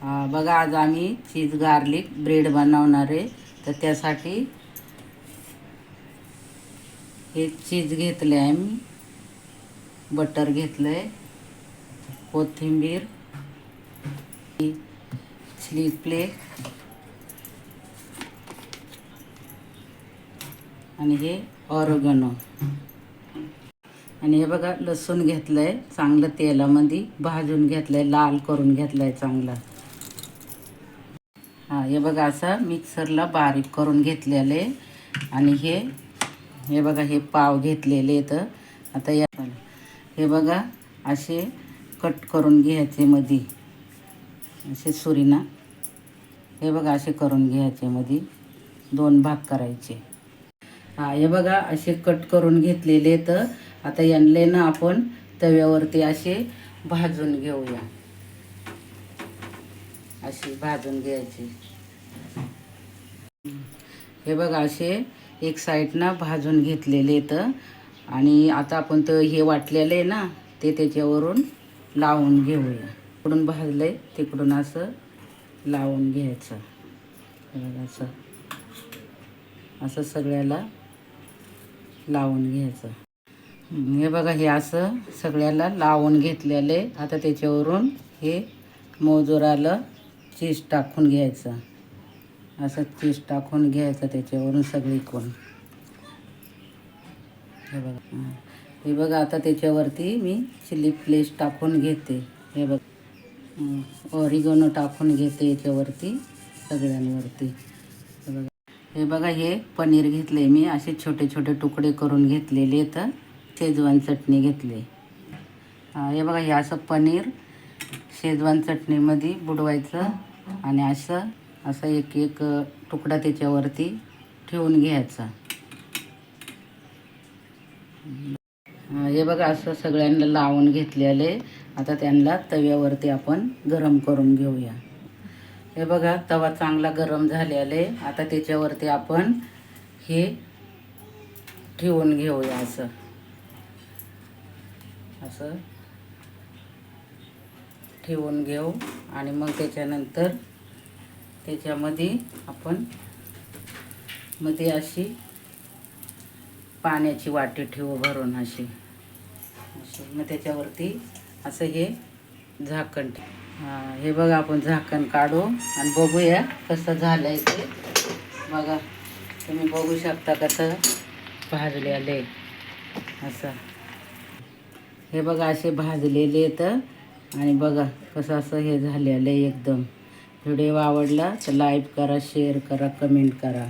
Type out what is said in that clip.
बघा आज आम्ही चीज गार्लिक ब्रेड बनवणार आहे। तर त्यासाठी हे चीज घेतले आहे, मी बटर घेतलंय, कोथिंबीर, चिली फ्लेक्स आणि हे ऑरिगॅनो आणि हे बघा लसूण घेतलंय, चांगलं तेलामध्ये भाजून घेतलंय, लाल करून घेतलंय चांगलं। हे बघा असं मिक्सरला बारीक करून घेतलेले आणि हे बघा हे पाव घेतलेले तर आता हे बघा असे कट करून घ्यायचे मध्ये, असे सुरीना हे बघा असे करून घ्यायचे, मध्ये दोन भाग करायचे। हे बघा असे कट करून घेतलेले तर आता यांना ना आपण तव्यावरती असे भाजून घेऊया, अशी भाजून घ्यायची। हे बघा असे एक साईडना भाजून घेतलेले तर आणि आता आपण तर हे वाटलेले ना ते त्याच्यावरून लावून घेऊया। इकडून भाजले तिकडून असं लावून घ्यायचं, असं असं सगळ्याला लावून घ्यायचं। हे बघा हे असं सगळ्याला लावून घेतलेले। आता त्याच्यावरून हे मोजराला चीज टाकून घ्यायचं, असं चीज टाकून घ्यायचं त्याच्यावरून सगळीकडून। हे बघा आता त्याच्यावरती मी चिली फ्लेक्स टाकून घेते, हे बघा ऑरिगॅनो टाकून घेते याच्यावरती सगळ्यांवरती। हे बघा हे पनीर घेतले मी, असे छोटे छोटे तुकडे करून घेतलेले तर शेजवान चटणी घेतली। हे बघा हे असं पनीर शेजवान चटणीमध्ये बुडवायचं आणि असं असं एक एक तुकडा त्याच्यावरती ठेवून घ्यायचा। हे बघा असं सगळ्यांना लावून घेतलेले। आता त्यांना तव्यावरती आपण गरम करून घेऊया। हे बघा तवा चांगला गरम झालेले। आता त्याच्यावरती आपण हे ठेवून घेऊया, असं असं ठेवून घेऊ आणि मग त्याच्यानंतर त्याच्यामध्ये आपण मध्ये अशी पाण्याची वाटी ठेवू भरून, अशी मग त्याच्यावरती असं हे झाकण। हे बघा आपण झाकण काढू आणि बघूया कसं झालंय ते। बघा तुम्ही बघू शकता कसं भाजलेले असं। हे बघा असे भाजलेले तर आणि बघा कसं असं हे झालेलं एकदम। व्हिडिओ आवडला तर लाईक करा, शेअर करा, कमेंट करा।